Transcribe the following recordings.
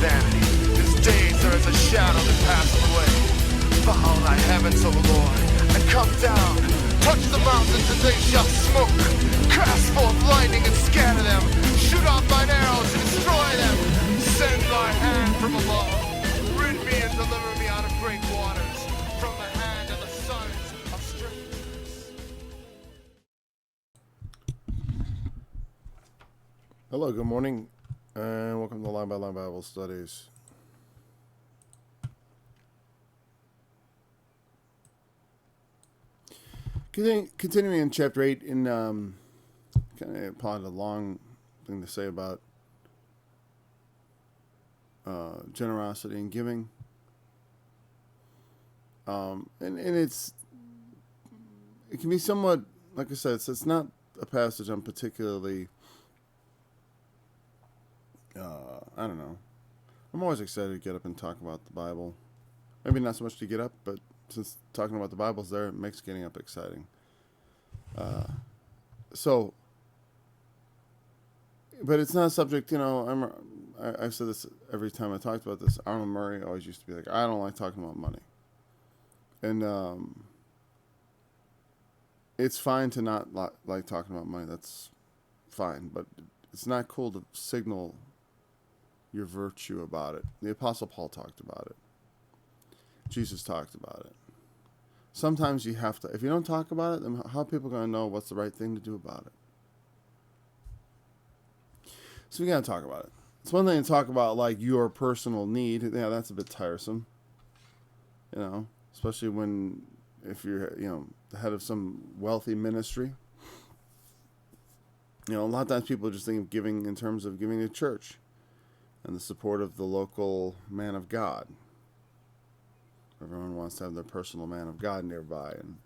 vanity. His days are as a shadow that passeth away. Bow thy heavens, O Lord, and come down. Touch the mountains and they shall smoke. Cast forth lightning and scatter them. Shoot off thine arrows and destroy them. Send thy hand from above. Rid me and deliver me out of great waters, from the hand of the sons of strangers. Hello, good morning, and welcome to Line by Line Bible Studies. Continuing in chapter 8, in kind of plotted a long thing to say about generosity and giving. And it can be somewhat, like I said, it's not a passage I'm particularly, I don't know. I'm always excited to get up and talk about the Bible. Maybe not so much to get up, but since talking about the Bible's there, it makes getting up exciting. But it's not a subject, I've said this every time I talked about this. Arnold Murray always used to be like, I don't like talking about money. And it's fine to not like talking about money. That's fine. But it's not cool to signal your virtue about it. The Apostle Paul talked about it. Jesus talked about it. Sometimes you have to, if you don't talk about it, then how are people going to know what's the right thing to do about it? So we got to talk about it. It's one thing to talk about like your personal need. Yeah, that's a bit tiresome. Especially if you're, the head of some wealthy ministry. A lot of times people just think of giving in terms of giving to church and the support of the local man of God. Everyone wants to have their personal man of God nearby and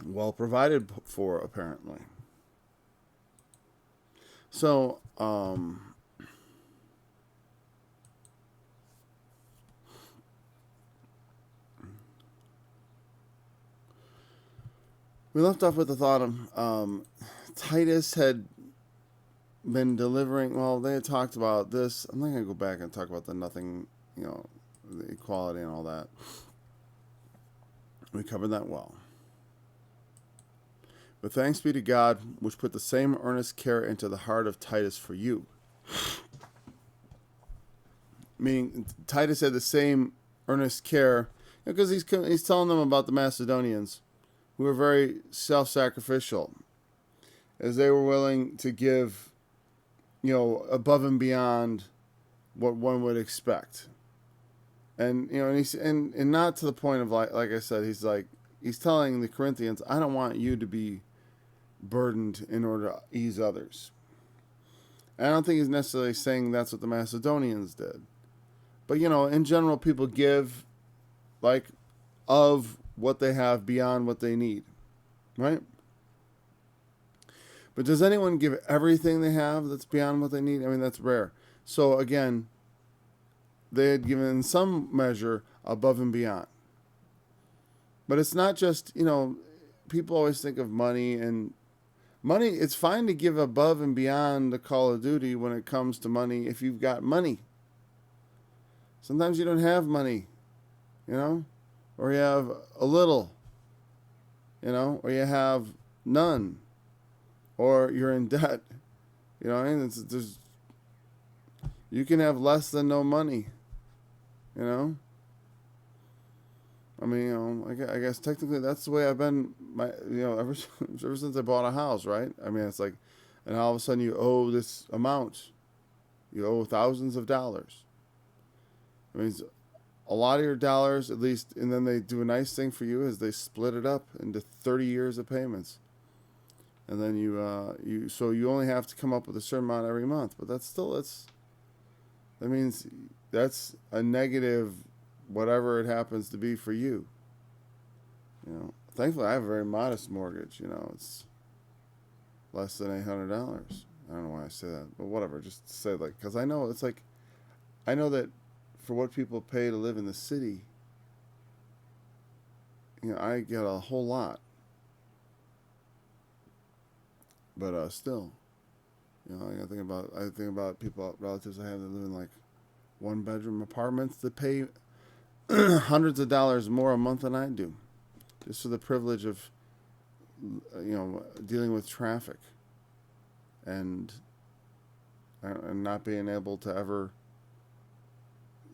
well provided for, apparently. So, we left off with the thought of Titus had been delivering, they had talked about this. I'm not going to go back and talk about the nothing, the equality and all that. We covered that well. But thanks be to God, which put the same earnest care into the heart of Titus for you. Meaning, Titus had the same earnest care, because he's telling them about the Macedonians, who were very self-sacrificial, as they were willing to give, above and beyond what one would expect. And and not to the point of like I said, he's telling the Corinthians, I don't want you to be burdened in order to ease others. And I don't think he's necessarily saying that's what the Macedonians did. But in general, people give of what they have beyond what they need. Right? But does anyone give everything they have that's beyond what they need? I mean, that's rare. So again, they had given in some measure above and beyond. But it's not just, people always think of money, and money, it's fine to give above and beyond the call of duty when it comes to money if you've got money. Sometimes you don't have money, or you have a little, or you have none, or you're in debt, you can have less than no money. I guess technically that's the way I've been, ever since I bought a house, right? I mean, it's like, and all of a sudden you owe this amount. You owe thousands of dollars. I mean, a lot of your dollars, at least, and then they do a nice thing for you is they split it up into 30 years of payments. And then so you only have to come up with a certain amount every month, but that means that's a negative, whatever it happens to be for you. Thankfully I have a very modest mortgage. It's less than $800. I don't know why I say that, but whatever. Just to say because I know I know that for what people pay to live in the city, I get a whole lot. But still, You know, like I think about people, relatives I have that live in like 1-bedroom apartments that pay hundreds of dollars more a month than I do, just for the privilege of, dealing with traffic and not being able to ever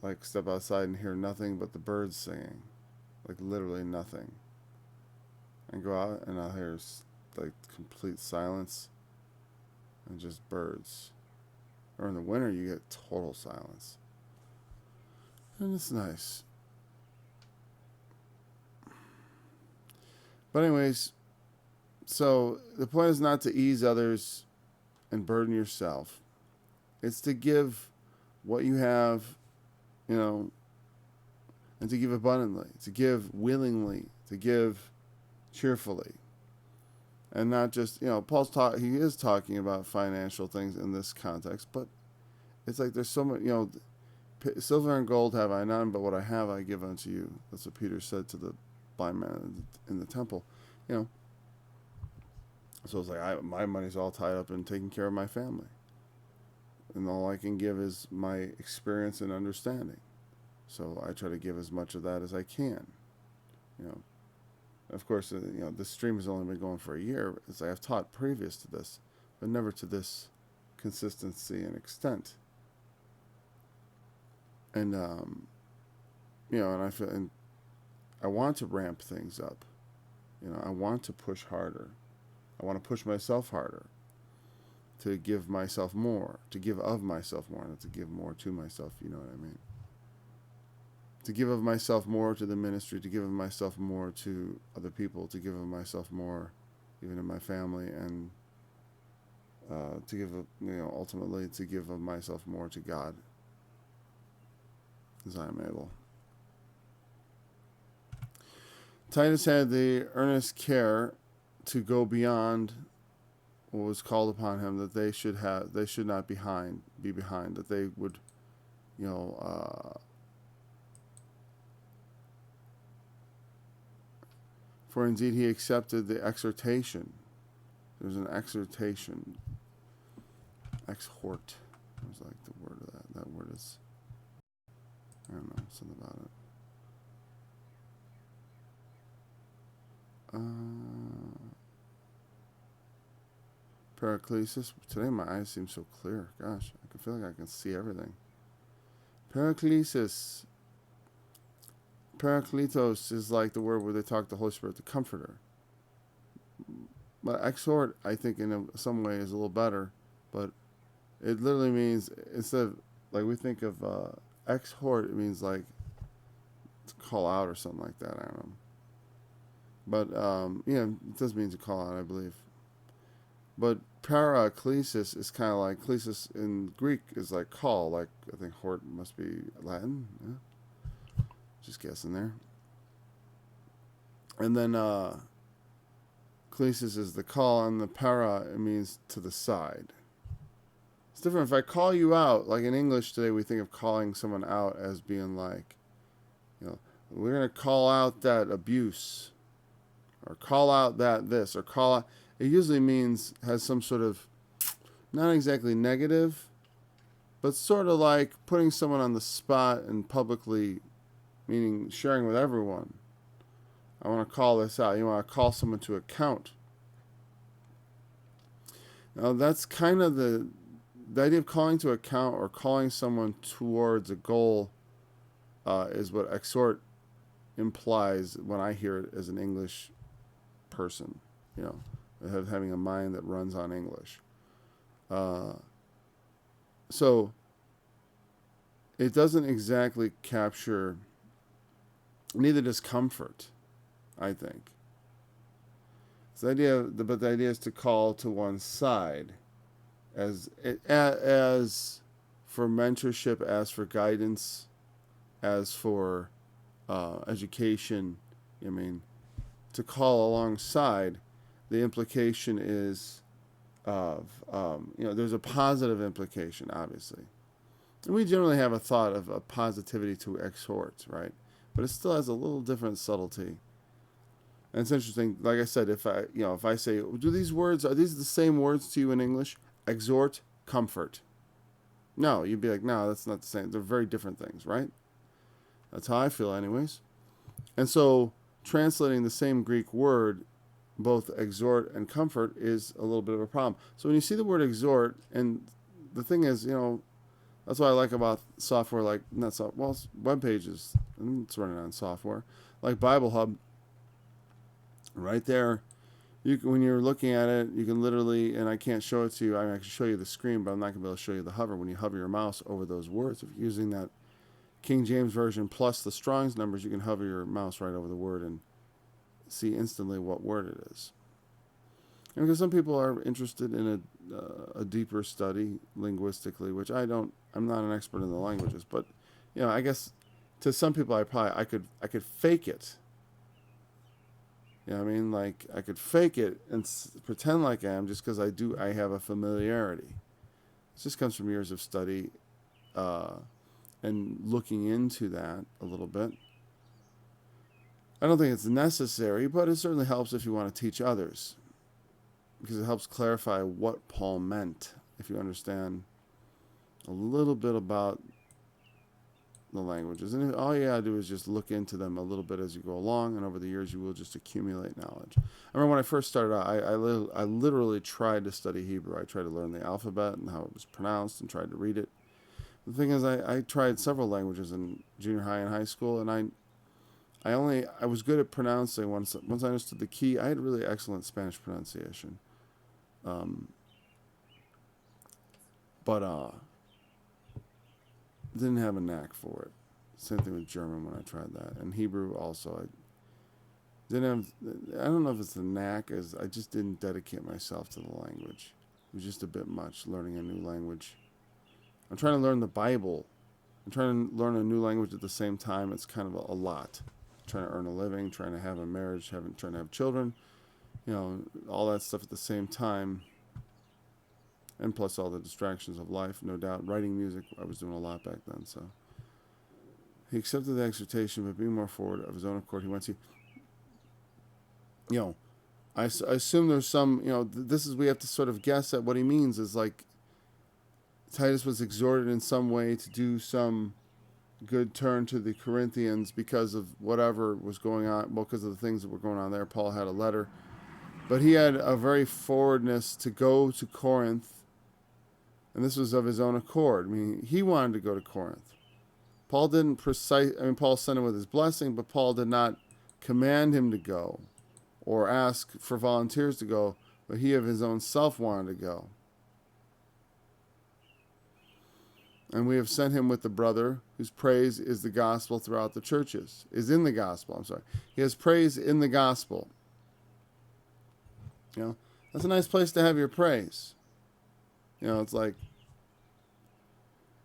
like step outside and hear nothing but the birds singing, like literally nothing, and go out and I'll hear like complete silence and just birds. Or in the winter you get total silence, and it's nice. But anyways, so the point is not to ease others and burden yourself. It's to give what you have, and to give abundantly, to give willingly, to give cheerfully. And not just, he is talking about financial things in this context, but it's like there's so much, silver and gold have I none, but what I have I give unto you. That's what Peter said to the blind man in the temple, So it's like my money's all tied up in taking care of my family. And all I can give is my experience and understanding. So I try to give as much of that as I can. Of course, this stream has only been going for a year, as I have taught previous to this, but never to this consistency and extent. And, and I feel, and I want to ramp things up. I want to push harder. I want to push myself harder, to give myself more, to give of myself more, not to give more to myself, you know what I mean? To give of myself more to the ministry, to give of myself more to other people, to give of myself more even in my family, and to give, ultimately to give of myself more to God as I am able. Titus had the earnest care to go beyond what was called upon him, that they should not be behind, that they would, for indeed he accepted the exhortation. There's an exhortation. Exhort. What was like the word of that? That word is, I don't know, something about it. Paraclesis. Today my eyes seem so clear. Gosh, I can feel like I can see everything. Paraclesis. Parakletos is like the word where they talk the Holy Spirit, the Comforter. But exhort, I think, in some way is a little better. But it literally means, instead of, like we think of exhort, it means like to call out or something like that. I don't know. But, it does mean to call out, I believe. But paraklesis is kind of like, klesis in Greek is like call, like I think hort must be Latin. Yeah. Just guessing there. And then klesis is the call, and the para, it means to the side. It's different. If I call you out, like in English today, we think of calling someone out as being like, we're going to call out that abuse, or call out that this, or call out. It usually has some sort of, not exactly negative, but sort of like putting someone on the spot and publicly, meaning sharing with everyone. I want to call this out. You want to call someone to account. Now that's kind of the idea of calling to account, or calling someone towards a goal, is what exhort implies when I hear it as an English person, having a mind that runs on English. So it doesn't exactly capture, neither does comfort, I think. But the idea is to call to one's side, as for mentorship, as for guidance, as for education. To call alongside. The implication is of, there's a positive implication, obviously. And we generally have a thought of a positivity to exhort, right? But it still has a little different subtlety. And it's interesting, like I said, if I say, are these the same words to you in English? exhort, comfort. No, you'd be like, no, that's not the same. They're very different things, right? That's how I feel anyways. And so translating the same Greek word, both exhort and comfort, is a little bit of a problem. So when you see the word exhort, and the thing is, that's what I like about software like, web pages, and it's running on software, like Bible Hub, right there. When you're looking at it, you can literally, and I can't show it to you, I can show you the screen, but I'm not going to be able to show you the hover. When you hover your mouse over those words, if you're using that King James Version plus the Strong's numbers, you can hover your mouse right over the word and see instantly what word it is. And because some people are interested in a deeper study linguistically, which I'm not an expert in the languages, but I guess to some people I could fake it. You know what I mean? Like, I could fake it and pretend like I am just because I have a familiarity. It just comes from years of study and looking into that a little bit. I don't think it's necessary, but it certainly helps if you want to teach others, because it helps clarify what Paul meant if you understand a little bit about the languages. And all you gotta do is just look into them a little bit as you go along, and over the years you will just accumulate knowledge. I remember when I first started out, I literally tried to study Hebrew. I tried to learn the alphabet and how it was pronounced and tried to read it. The thing is, I tried several languages in junior high and high school, and I was good at pronouncing. Once I understood the key, I had really excellent Spanish pronunciation. But didn't have a knack for it. Same thing with German when I tried that, and Hebrew also. I don't know if it's the knack, as I just didn't dedicate myself to the language. It was just a bit much learning a new language. I'm trying to learn the Bible. I'm trying to learn a new language at the same time. It's kind of a lot. Trying to earn a living, trying to have a marriage, trying to have children, all that stuff at the same time. And plus all the distractions of life, no doubt. Writing music, I was doing a lot back then. So he accepted the exhortation, but being more forward of his own accord, he went to, I assume there's some, we have to sort of guess at what he means is like Titus was exhorted in some way to do some good turn to the Corinthians because of whatever was going on, because of the things that were going on there. Paul had a letter, but he had a very forwardness to go to Corinth. And this was of his own accord. I mean, he wanted to go to Corinth. Paul Paul sent him with his blessing, but Paul did not command him to go or ask for volunteers to go, but he of his own self wanted to go. And we have sent him with the brother whose praise is the gospel throughout the churches. Is in the gospel, I'm sorry. He has praise in the gospel. That's a nice place to have your praise. It's like,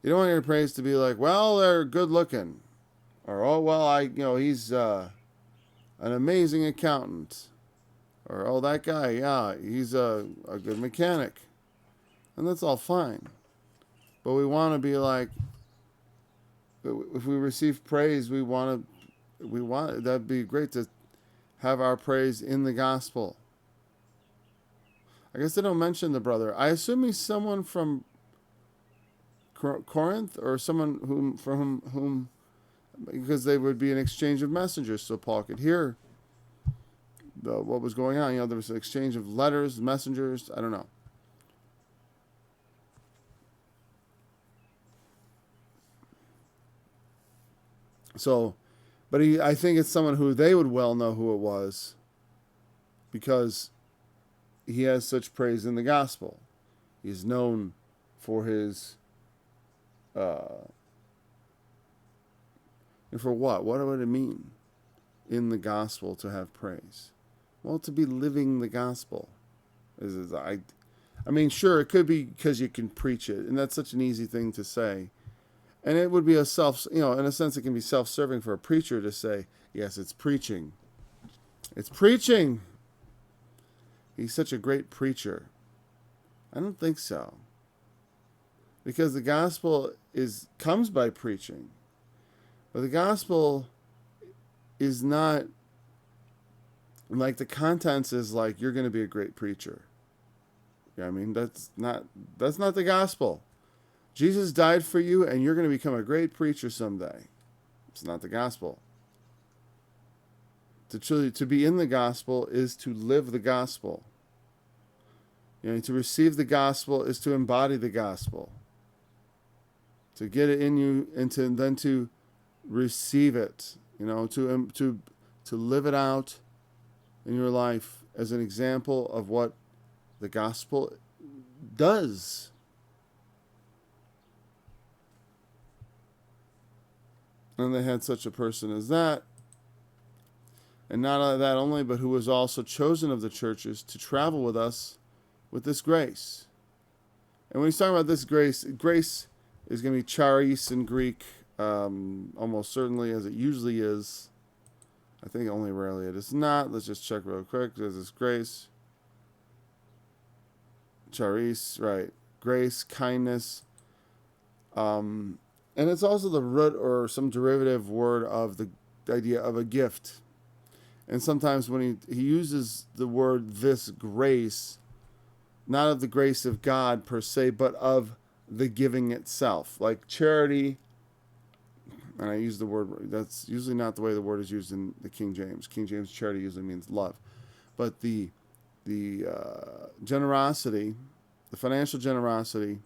you don't want your praise to be like, well, they're good looking. Or, oh, well, he's an amazing accountant. Or, oh, that guy, yeah, he's a good mechanic. And that's all fine. But we want to be like, if we receive praise, that'd be great to have our praise in the gospel. I guess they don't mention the brother. I assume he's someone from Corinth, or someone from whom, because they would be an exchange of messengers, so Paul could hear what was going on. There was an exchange of letters, messengers. I don't know. So, but I think it's someone who they would well know who it was, because he has such praise in the gospel. He's known for his, for what? What would it mean in the gospel to have praise? Well, to be living the gospel. Sure, it could be because you can preach it, and that's such an easy thing to say. And it would be in a sense, it can be self-serving for a preacher to say, yes, it's preaching. It's preaching. He's such a great preacher. I don't think so. Because the gospel comes by preaching. But the gospel is not, like, the contents is like, you're going to be a great preacher. Yeah, I mean, that's not the gospel. Jesus died for you, and you're going to become a great preacher someday. It's not the gospel. To be in the gospel is to live the gospel. To receive the gospel is to embody the gospel. To get it in you, and then to receive it. To live it out in your life as an example of what the gospel does. And they had such a person as that. And not that only, but who was also chosen of the churches to travel with us with this grace. And when he's talking about this grace is going to be charis in Greek, almost certainly, as it usually is. I think only rarely it is not. Let's just check real quick. There's this grace. Charis, right. Grace, kindness. And it's also the root or some derivative word of the idea of a gift. And sometimes when he uses the word this grace, not of the grace of God per se, but of the giving itself. Like charity, and I use the word, that's usually not the way the word is used in the King James. King James charity usually means love. But the generosity, the financial generosity,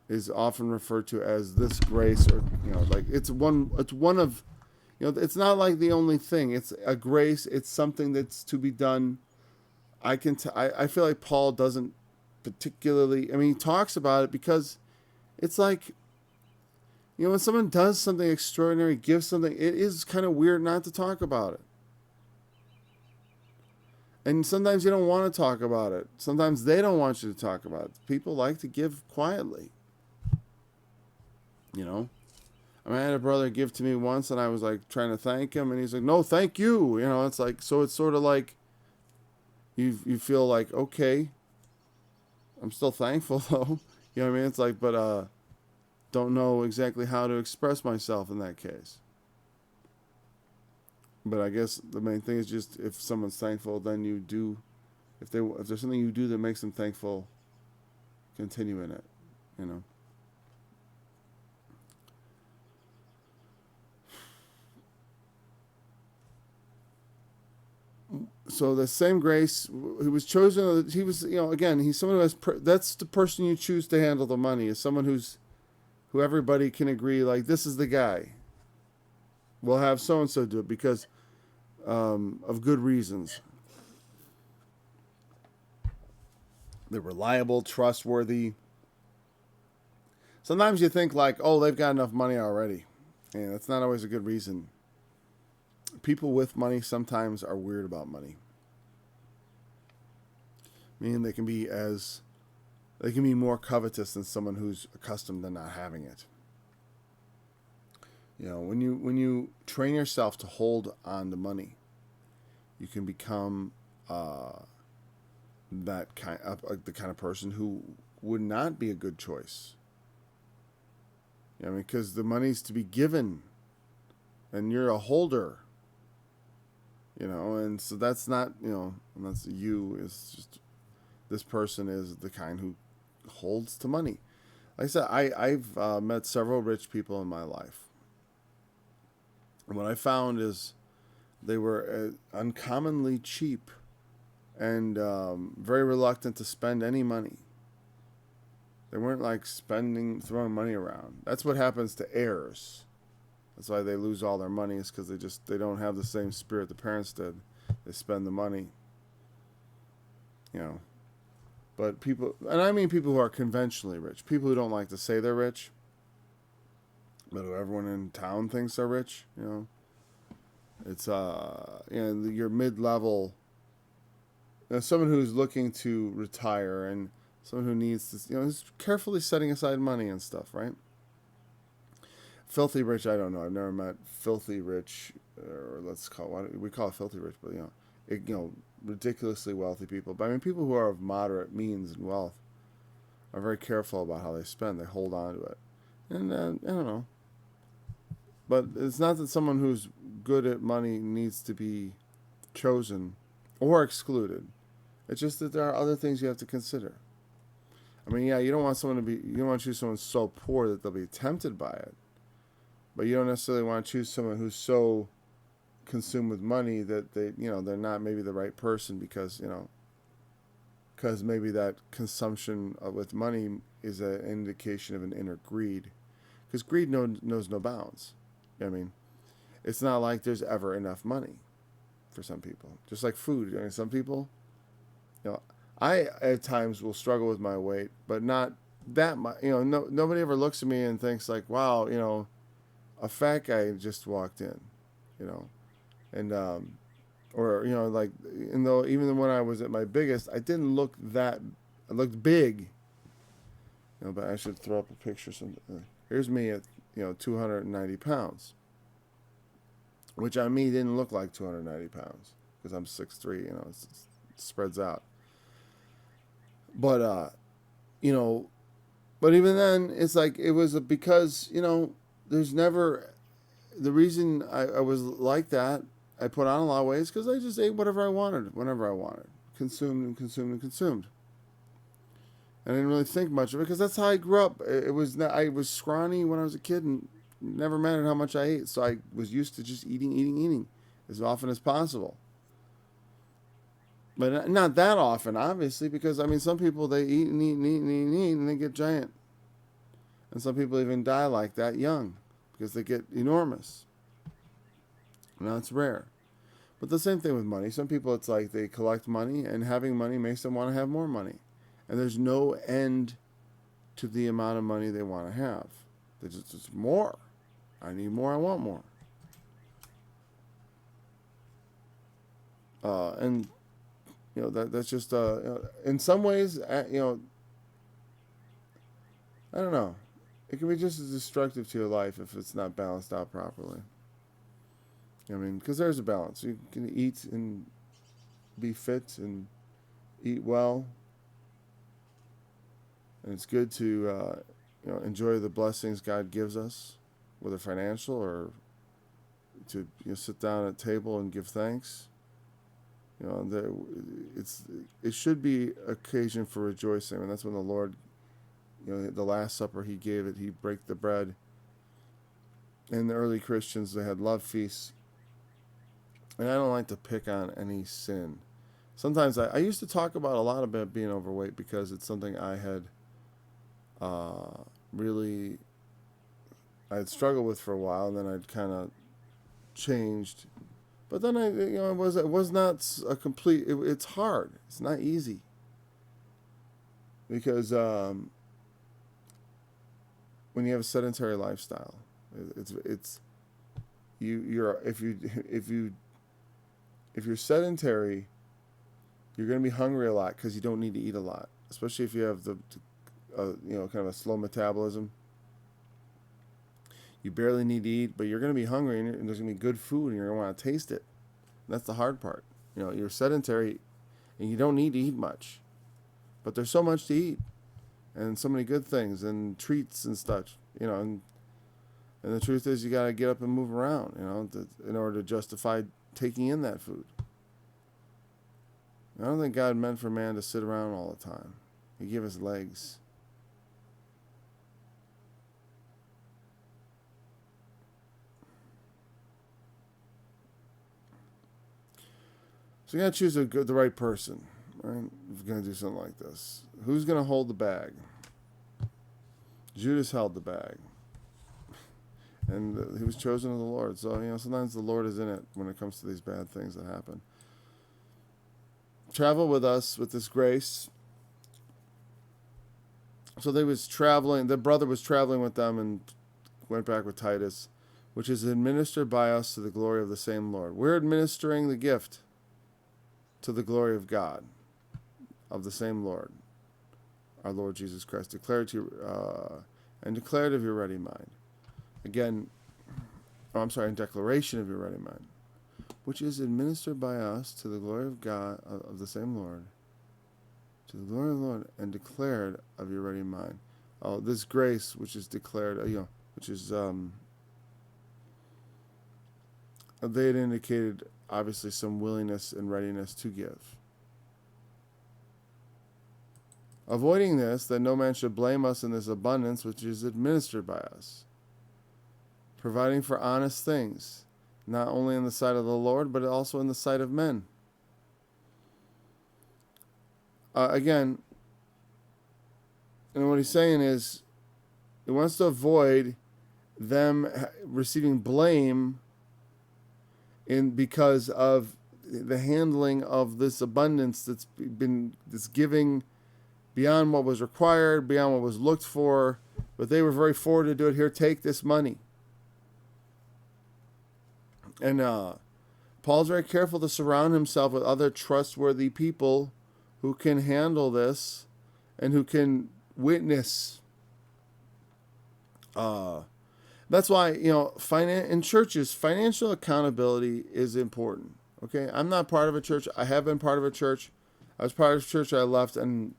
is often referred to as this grace, or like it's one of, it's not like the only thing. It's a grace. It's something that's to be done. I feel like Paul doesn't particularly. I mean, he talks about it because it's like, when someone does something extraordinary, gives something, it is kind of weird not to talk about it. And sometimes you don't want to talk about it. Sometimes they don't want you to talk about it. People like to give quietly. I had a brother give to me once, and I was like trying to thank him, and he's like, "No, thank you." It's like, so it's sort of like you feel like, okay, I'm still thankful though. You know what I mean? It's like, but don't know exactly how to express myself in that case. But I guess the main thing is just if someone's thankful, then you do. If there's something you do that makes them thankful, continue in it. So the same grace, he was chosen. He was, again, he's someone who has. That's the person you choose to handle the money. Is someone who everybody can agree, like, this is the guy. We'll have so and so do it because of good reasons. They're reliable, trustworthy. Sometimes you think like, oh, they've got enough money already, and that's not always a good reason. People with money sometimes are weird about money. Meaning they can be more covetous than someone who's accustomed to not having it. When you train yourself to hold on to money, you can become the kind of person who would not be a good choice. Because the money's to be given, and you're a holder. And so that's not, and that's you. It's just this person is the kind who holds to money. Like I said, I've met several rich people in my life. And what I found is they were uncommonly cheap and very reluctant to spend any money. They weren't like throwing money around. That's what happens to heirs. That's why they lose all their money, is because they don't have the same spirit the parents did. They spend the money. But people, and I mean people who are conventionally rich, people who don't like to say they're rich, but who everyone in town thinks they're rich, It's, your mid-level, someone who's looking to retire and someone who needs to, is carefully setting aside money and stuff, right? Filthy rich, I don't know. I've never met filthy rich, or we call it filthy rich, but ridiculously wealthy people. But I mean, people who are of moderate means and wealth are very careful about how they spend. They hold on to it, and I don't know. But it's not that someone who's good at money needs to be chosen or excluded. It's just that there are other things you have to consider. I mean, yeah, you don't want to choose someone so poor that they'll be tempted by it. But you don't necessarily want to choose someone who's so consumed with money that they're not maybe the right person because maybe that consumption with money is an indication of an inner greed. Because greed knows no bounds. I mean, it's not like there's ever enough money for some people. Just like food. I mean, some people, I at times will struggle with my weight, but not that much. Nobody ever looks at me and thinks like, wow, a fat guy just walked in, and or like, even when I was at my biggest, I didn't look that. I looked big. But I should throw up a picture. Here's me at 290 pounds, which on me didn't look like 290 pounds because I'm 6'3". It spreads out. But but even then, it's like it was because there's never the reason I was like that. I put on a lot of weight because I just ate whatever I wanted, whenever I wanted, consumed and consumed and consumed. I didn't really think much of it because that's how I grew up. I was scrawny when I was a kid and never mattered how much I ate. So I was used to just eating as often as possible. But not that often, obviously, because some people, they eat and eat and eat and eat and eat and they get giant. And some people even die like that young because they get enormous. Now it's rare. But the same thing with money. Some people, it's like they collect money and having money makes them want to have more money. And there's no end to the amount of money they want to have. There's just more. I need more. I want more. And that's just in some ways, I don't know. It can be just as destructive to your life if it's not balanced out properly. Because there's a balance. You can eat and be fit and eat well. And it's good to enjoy the blessings God gives us, whether financial or to sit down at a table and give thanks. It should be occasion for rejoicing, and that's when the Lord, the Last Supper He gave it. He break the bread. And the early Christians, they had love feasts. And I don't like to pick on any sin. Sometimes I used to talk about a lot about being overweight because it's something I had I'd struggled with for a while, and then I'd kind of changed. But then it was not a complete. It's hard. It's not easy because when you have a sedentary lifestyle, if you're sedentary, you're going to be hungry a lot because you don't need to eat a lot, especially if you have the kind of a slow metabolism. You barely need to eat, but you're going to be hungry, and there's going to be good food, and you're going to want to taste it. And that's the hard part. You're sedentary, and you don't need to eat much, but there's so much to eat, and so many good things, and treats and stuff. And the truth is, you got to get up and move around, in order to justify taking in that food. I don't think God meant for man to sit around all the time. He gave us legs. So you got to choose the right person, right? If you're going to do something like this. Who's going to hold the bag? Judas held the bag. And he was chosen of the Lord. So, sometimes the Lord is in it when it comes to these bad things that happen. Travel with us with this grace. So they was traveling. The brother was traveling with them and went back with Titus, which is administered by us to the glory of the same Lord. We're administering the gift to the glory of God, of the same Lord, our Lord Jesus Christ, declared of your ready mind. Again, in declaration of your ready mind, which is administered by us to the glory of God, of the same Lord, to the glory of the Lord, and declared of your ready mind. Oh, this grace, which is declared, which is, they had indicated, obviously, some willingness and readiness to give. avoiding this, that no man should blame us in this abundance which is administered by us, providing for honest things, not only in the sight of the Lord, but also in the sight of men. Again, and what he's saying is, he wants to avoid them receiving blame because of the handling of this abundance that's giving beyond what was required, beyond what was looked for, but they were very forward to do it. Here, take this money. And Paul's very careful to surround himself with other trustworthy people who can handle this and who can witness. That's why, in churches, financial accountability is important. Okay, I'm not part of a church. I have been part of a church. I was part of a church. I left, and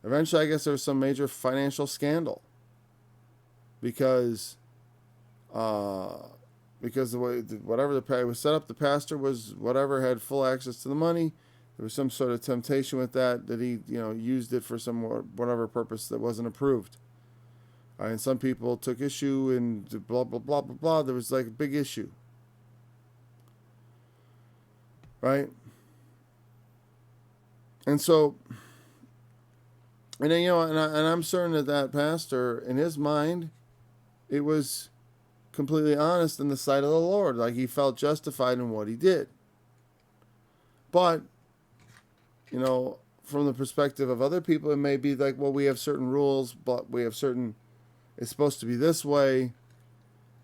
eventually, I guess there was some major financial scandal because the way whatever the was set up, the pastor was had full access to the money. There was some sort of temptation with that he used it for some whatever purpose that wasn't approved. And some people took issue and blah blah blah blah blah. There was like a big issue. Right? And so, and then, and I'm certain that pastor, in his mind, it was completely honest in the sight of the Lord. Like, he felt justified in what he did. But, from the perspective of other people, it may be like, well, we have certain rules, but we have certain, it's supposed to be this way.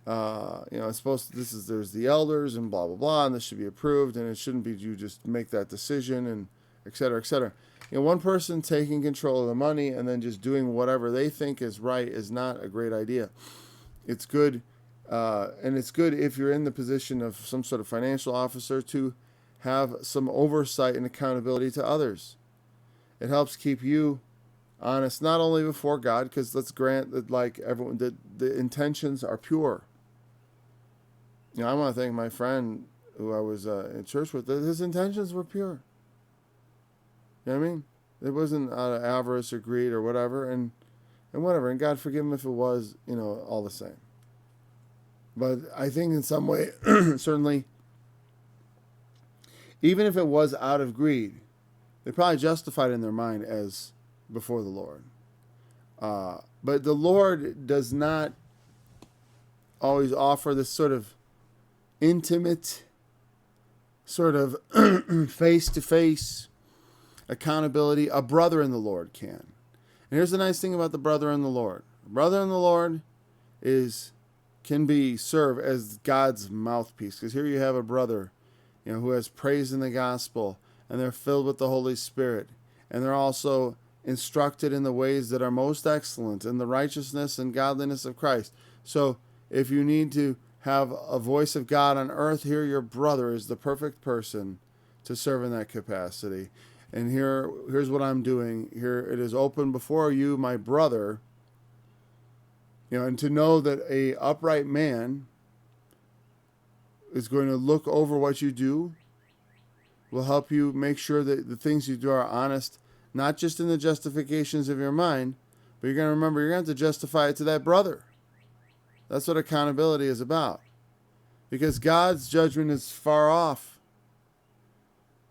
It's supposed to, there's the elders and blah, blah, blah, and this should be approved, and it shouldn't be you just make that decision, and et cetera, et cetera. One person taking control of the money and then just doing whatever they think is right is not a great idea. It's good, and it's good if you're in the position of some sort of financial officer to have some oversight and accountability to others. It helps keep you honest, not only before God, because let's grant that, like everyone, the intentions are pure. I want to thank my friend who I was in church with. His intentions were pure. You know what I mean? It wasn't out of avarice or greed or whatever, and whatever. And God forgive him if it was, all the same. But I think in some way, certainly, even if it was out of greed, they probably justified in their mind as before the Lord. But the Lord does not always offer this sort of intimate, sort of face-to-face accountability. A brother in the Lord can. And here's the nice thing about the brother in the Lord. A brother in the Lord can serve as God's mouthpiece. Because here you have a brother, who has praise in the gospel, and they're filled with the Holy Spirit, and they're also instructed in the ways that are most excellent, in the righteousness and godliness of Christ. So if you need to have a voice of God on earth, here your brother is the perfect person to serve in that capacity. And here's what I'm doing. Here it is open before you, my brother. And to know that a upright man is going to look over what you do, will help you make sure that the things you do are honest, not just in the justifications of your mind, but you're going to remember you're going to have to justify it to that brother. That's what accountability is about. Because God's judgment is far off.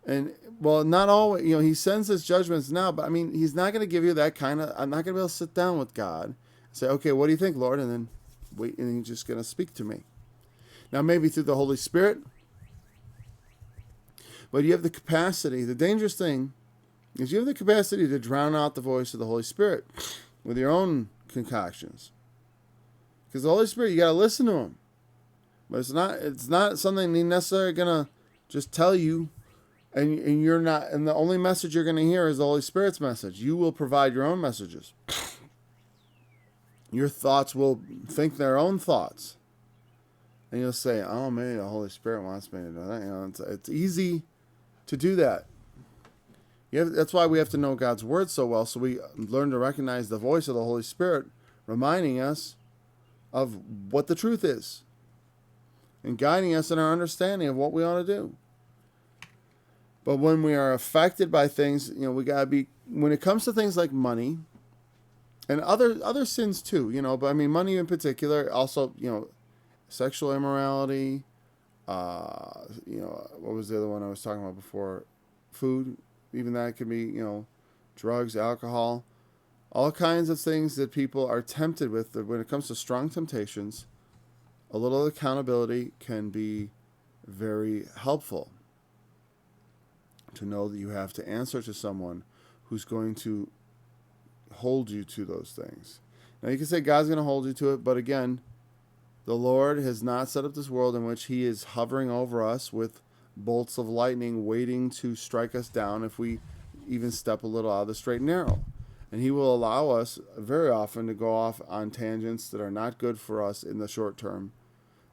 And, well, not always, he sends his judgments now, but he's not going to give you that kind of, I'm not going to be able to sit down with God and say, okay, what do you think, Lord? And then wait, and he's just going to speak to me. Now, maybe through the Holy Spirit, but you have the capacity. The dangerous thing is you have the capacity to drown out the voice of the Holy Spirit with your own concoctions. Because the Holy Spirit, you got to listen to him. But it's not something he's necessarily going to just tell you, and you're not, and the only message you're going to hear is the Holy Spirit's message. You will provide your own messages. Your thoughts will think their own thoughts. And you'll say, oh, maybe the Holy Spirit wants me to do that. It's easy to do that. That's why we have to know God's word so well, so we learn to recognize the voice of the Holy Spirit reminding us of what the truth is and guiding us in our understanding of what we ought to do. But when we are affected by things, we got to be, when it comes to things like money and other sins too, but I mean, money in particular, also, sexual immorality, what was the other one I was talking about before? Food, even that could be, drugs, alcohol, all kinds of things that people are tempted with. That when it comes to strong temptations, a little accountability can be very helpful. To know that you have to answer to someone who's going to hold you to those things. Now you can say God's going to hold you to it, but again, the Lord has not set up this world in which He is hovering over us with bolts of lightning waiting to strike us down if we even step a little out of the straight and narrow. And He will allow us very often to go off on tangents that are not good for us in the short term,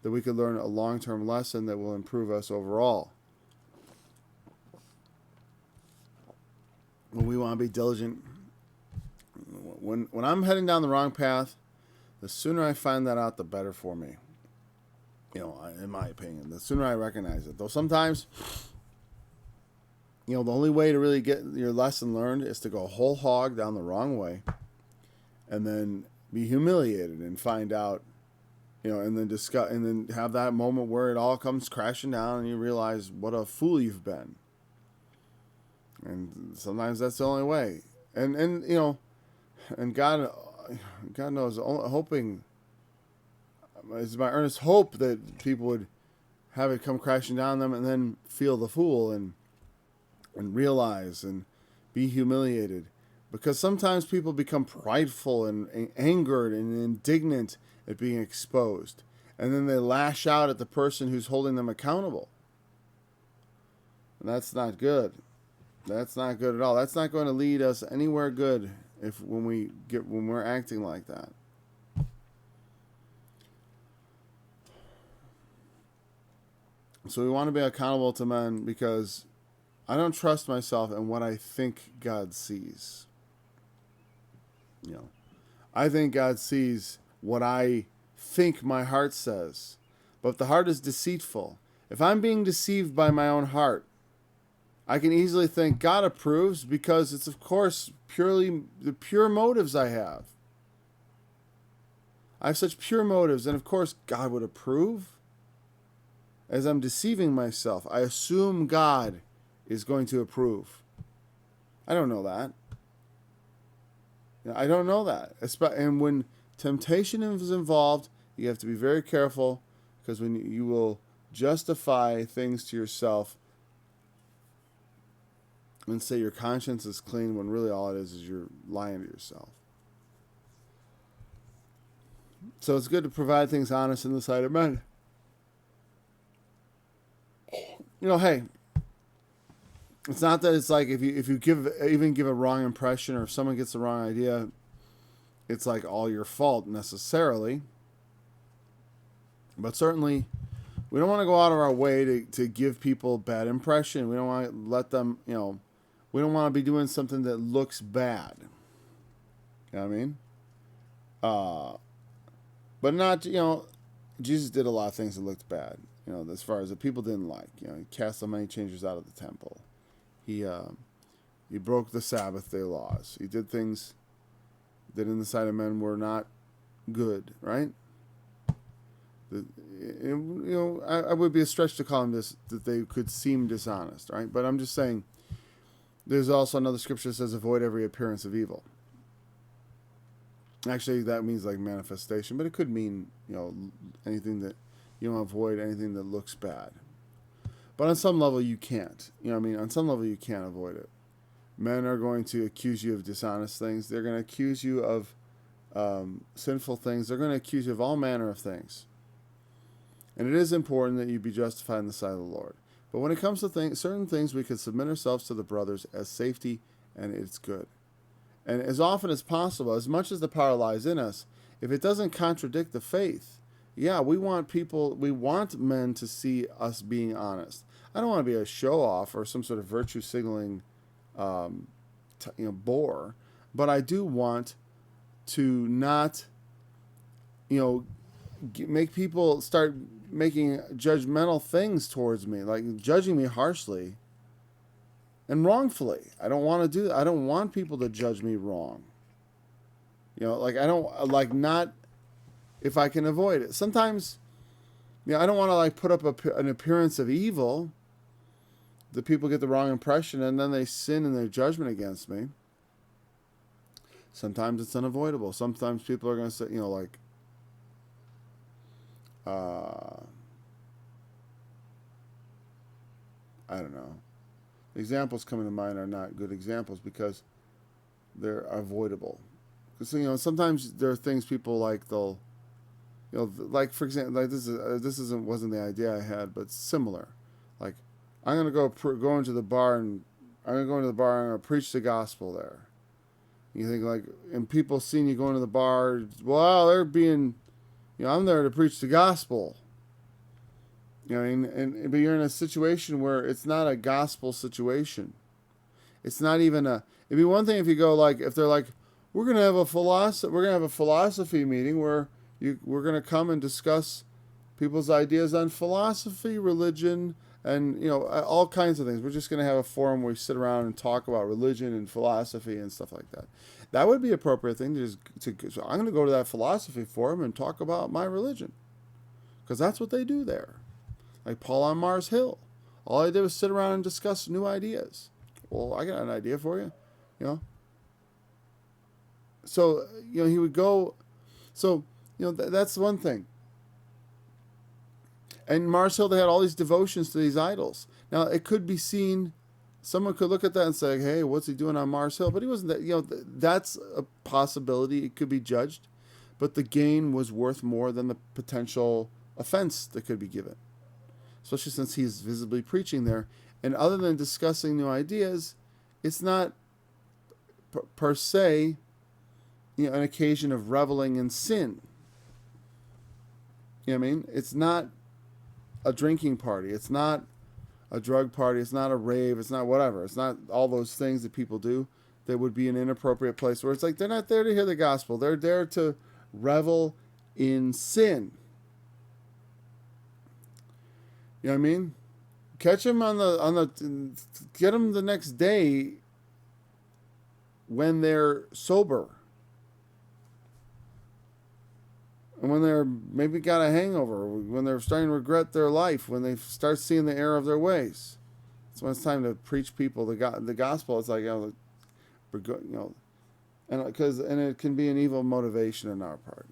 that we could learn a long-term lesson that will improve us overall. We want to be diligent. When I'm heading down the wrong path, the sooner I find that out, the better for me. In my opinion, the sooner I recognize it. Though sometimes, the only way to really get your lesson learned is to go whole hog down the wrong way, and then be humiliated and find out, and then discuss, and then have that moment where it all comes crashing down, and you realize what a fool you've been. And sometimes that's the only way. And God knows, hoping, it's my earnest hope that people would have it come crashing down them and then feel the fool and realize and be humiliated. Because sometimes people become prideful and angered and indignant at being exposed. And then they lash out at the person who's holding them accountable. And that's not good. That's not good at all. That's not going to lead us anywhere good when we're acting like that. So we want to be accountable to men because I don't trust myself in what I think God sees. I think God sees what I think my heart says. But if the heart is deceitful, if I'm being deceived by my own heart, I can easily think God approves because it's, of course, purely the pure motives I have. I have such pure motives, and of course God would approve. As I'm deceiving myself, I assume God is going to approve. I don't know that. I don't know that. And when temptation is involved, you have to be very careful, because when you will justify things to yourself and say your conscience is clean when really all it is you're lying to yourself. So it's good to provide things honest in the sight of men. Hey, it's not that it's like if you give a wrong impression, or if someone gets the wrong idea, it's like all your fault necessarily. But certainly, we don't want to go out of our way to give people bad impression. We don't want to let them, we don't want to be doing something that looks bad. You know what I mean? But not, Jesus did a lot of things that looked bad. As far as the people didn't like. He cast the money changers out of the temple. He broke the Sabbath day laws. He did things that in the sight of men were not good, right? I would be a stretch to call them this, that they could seem dishonest, right? But I'm just saying, there's also another scripture that says, avoid every appearance of evil. Actually, that means like manifestation, but it could mean, anything that, you don't avoid anything that looks bad. But on some level, you can't. On some level, you can't avoid it. Men are going to accuse you of dishonest things. They're going to accuse you of sinful things. They're going to accuse you of all manner of things. And it is important that you be justified in the sight of the Lord. But when it comes to certain things, we can submit ourselves to the brothers as safety, and it's good. And as often as possible, as much as the power lies in us, if it doesn't contradict the faith, we want men to see us being honest. I don't want to be a show-off or some sort of virtue signaling bore, but I do want to not, make people start making judgmental things towards me, like judging me harshly, and wrongfully. I don't want to do that. I don't want people to judge me wrong. Like I don't like not if I can avoid it. Sometimes, I don't want to like put up an appearance of evil. The people get the wrong impression and then they sin in their judgment against me. Sometimes it's unavoidable. Sometimes people are going to say, I don't know. The examples coming to mind are not good examples because they're avoidable. Because sometimes there are things people like they'll, like for example, like wasn't the idea I had, but similar. Like I'm gonna go into the bar and I'm gonna preach the gospel there. You think like, and people seeing you going to the bar, well, they're being, I'm there to preach the gospel. But you're in a situation where it's not a gospel situation. It's not even it'd be one thing if you go like, if they're like, we're gonna have a philosophy meeting where we're gonna come and discuss people's ideas on philosophy, religion, and all kinds of things. We're just gonna have a forum where we sit around and talk about religion and philosophy and stuff like that. That would be an appropriate thing so I'm gonna go to that philosophy forum and talk about my religion, because that's what they do there. Like Paul on Mars Hill, all I did was sit around and discuss new ideas. Well, I got an idea for you, So he would go. So that's one thing. And Mars Hill, they had all these devotions to these idols. Now it could be seen. Someone could look at that and say, "Hey, what's he doing on Mars Hill?" But he wasn't that. That's a possibility. It could be judged, but the gain was worth more than the potential offense that could be given. Especially since he's visibly preaching there. And other than discussing new ideas, it's not per se, an occasion of reveling in sin. You know what I mean? It's not a drinking party. It's not a drug party. It's not a rave. It's not whatever. It's not all those things that people do that would be an inappropriate place where it's like they're not there to hear the gospel. They're there to revel in sin. You know what I mean? Catch them get them the next day when they're sober. And when they're maybe got a hangover, when they're starting to regret their life, when they start seeing the error of their ways. That's when it's time to preach people the gospel. It's like, and it can be an evil motivation on our part,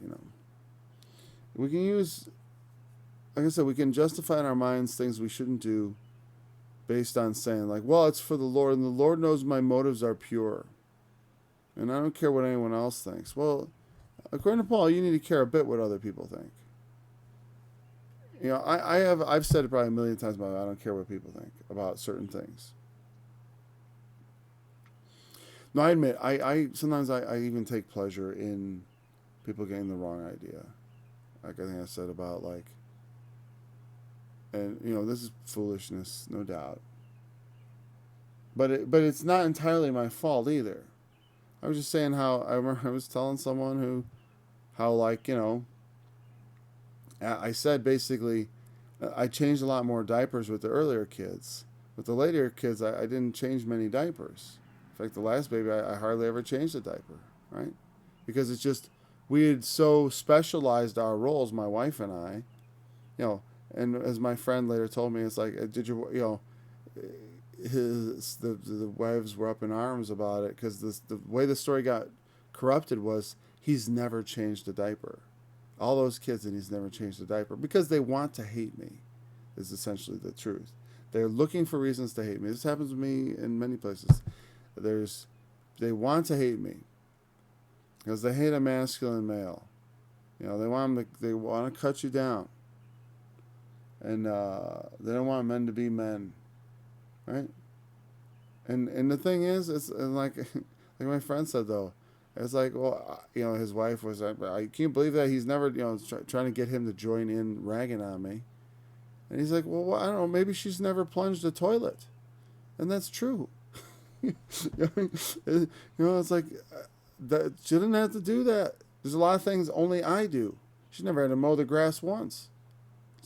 We can use, like I said, we can justify in our minds things we shouldn't do based on saying like, well, it's for the Lord and the Lord knows my motives are pure. And I don't care what anyone else thinks. Well, according to Paul, you need to care a bit what other people think. I've said it probably a million times about I don't care what people think about certain things. No, I admit, I sometimes I even take pleasure in people getting the wrong idea. Like I think I said about like, and this is foolishness, no doubt. But it's not entirely my fault either. I was just saying how I remember I was telling someone I said basically I changed a lot more diapers with the earlier kids. With the later kids, I didn't change many diapers. In fact, the last baby, I hardly ever changed a diaper, right? Because it's just, we had so specialized our roles, my wife and I, and as my friend later told me, it's like, the wives were up in arms about it because the way the story got corrupted was he's never changed a diaper. All those kids and he's never changed a diaper because they want to hate me is essentially the truth. They're looking for reasons to hate me. This happens to me in many places. They want to hate me because they hate a masculine male. They want to cut you down. And they don't want men to be men. Right? And the thing is, it's like my friend said though, it's like, well, his wife was like, I can't believe that he's never, trying to get him to join in ragging on me. And he's like, well, I don't know, maybe she's never plunged a toilet. And that's true. It's like, that she didn't have to do that. There's a lot of things only I do. She never had to mow the grass once.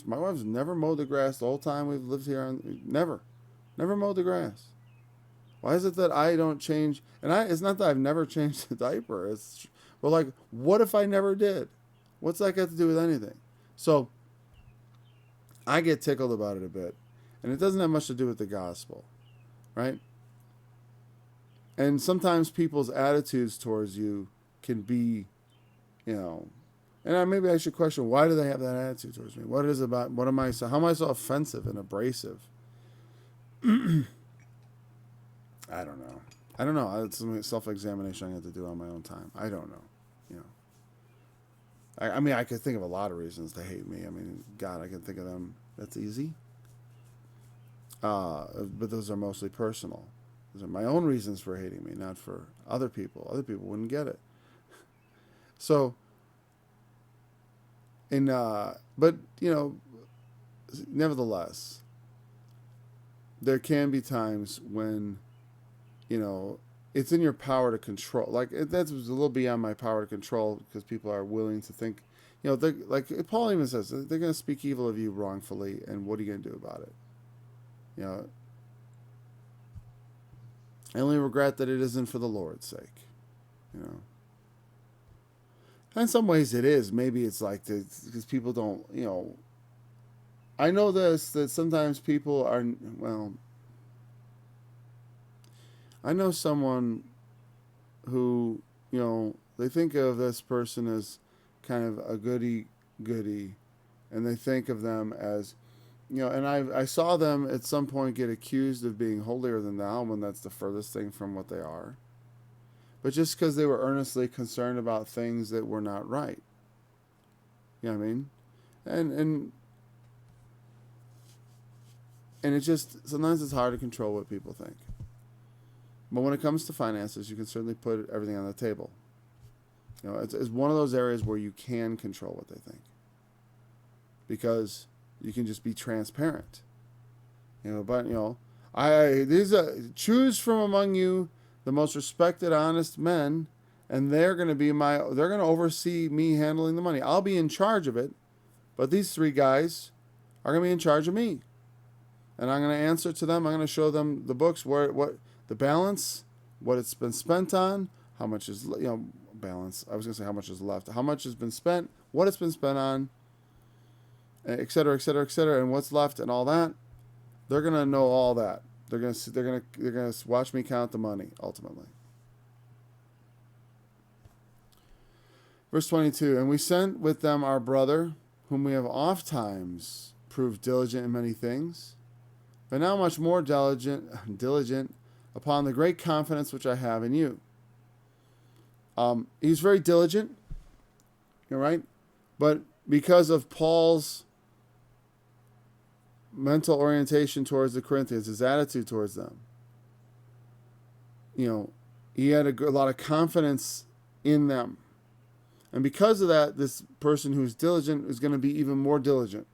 My wife's never mowed the grass the whole time we've lived here. Never mowed the grass. Why is it that I don't change? And it's not that I've never changed the diaper. But like, what if I never did? What's that got to do with anything? So I get tickled about it a bit. And it doesn't have much to do with the gospel, right? And sometimes people's attitudes towards you can be, and maybe I should question, why do they have that attitude towards me? What is it about? How am I so offensive and abrasive? I don't know. It's some self-examination I have to do on my own time. I don't know. I could think of a lot of reasons to hate me. God, I can think of them. That's easy. But those are mostly personal. Those are my own reasons for hating me, not for other people. Other people wouldn't get it. So, but nevertheless, there can be times when, it's in your power to control. Like, that's a little beyond my power to control, because people are willing to think, like Paul even says, they're going to speak evil of you wrongfully, and what are you going to do about it? I only regret that it isn't for the Lord's sake, In some ways it is. Maybe it's like this, because people don't, I know this, that sometimes people are, I know someone who, they think of this person as kind of a goody-goody, and they think of them as, and I saw them at some point get accused of being holier than thou, when that's the furthest thing from what they are. But just because they were earnestly concerned about things that were not right. You know what I mean? And it's just, sometimes it's hard to control what people think. But when it comes to finances, you can certainly put everything on the table. It's one of those areas where you can control what they think. Because you can just be transparent. Choose from among you the most respected, honest men, and they're going to oversee me handling the money. I'll be in charge of it, but these 3 guys are going to be in charge of me. And I'm going to answer to them. I'm going to show them the books, what the balance, what it's been spent on, how much is, balance. I was going to say how much is left, how much has been spent, what it's been spent on, et cetera, et cetera, et cetera, and what's left and all that. They're going to know all that. They're going to watch me count the money ultimately. Verse 22, and we sent with them our brother, whom we have oft times proved diligent in many things, but now much more diligent upon the great confidence which I have in you. He's very diligent, right? But because of Paul's mental orientation towards the Corinthians, his attitude towards them, he had a lot of confidence in them. And because of that, this person who's diligent is going to be even more diligent,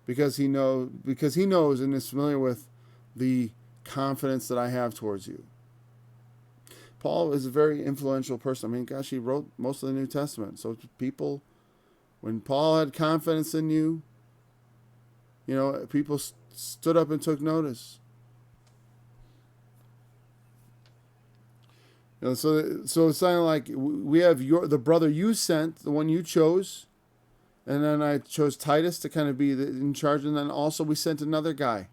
because he knows and is familiar with the confidence that I have towards you. Paul is a very influential person. He wrote most of the New Testament. So people, when Paul had confidence in you, people stood up and took notice. So it's kind of like we have the brother you sent, the one you chose, and then I chose Titus to kind of be in charge, and then also we sent another guy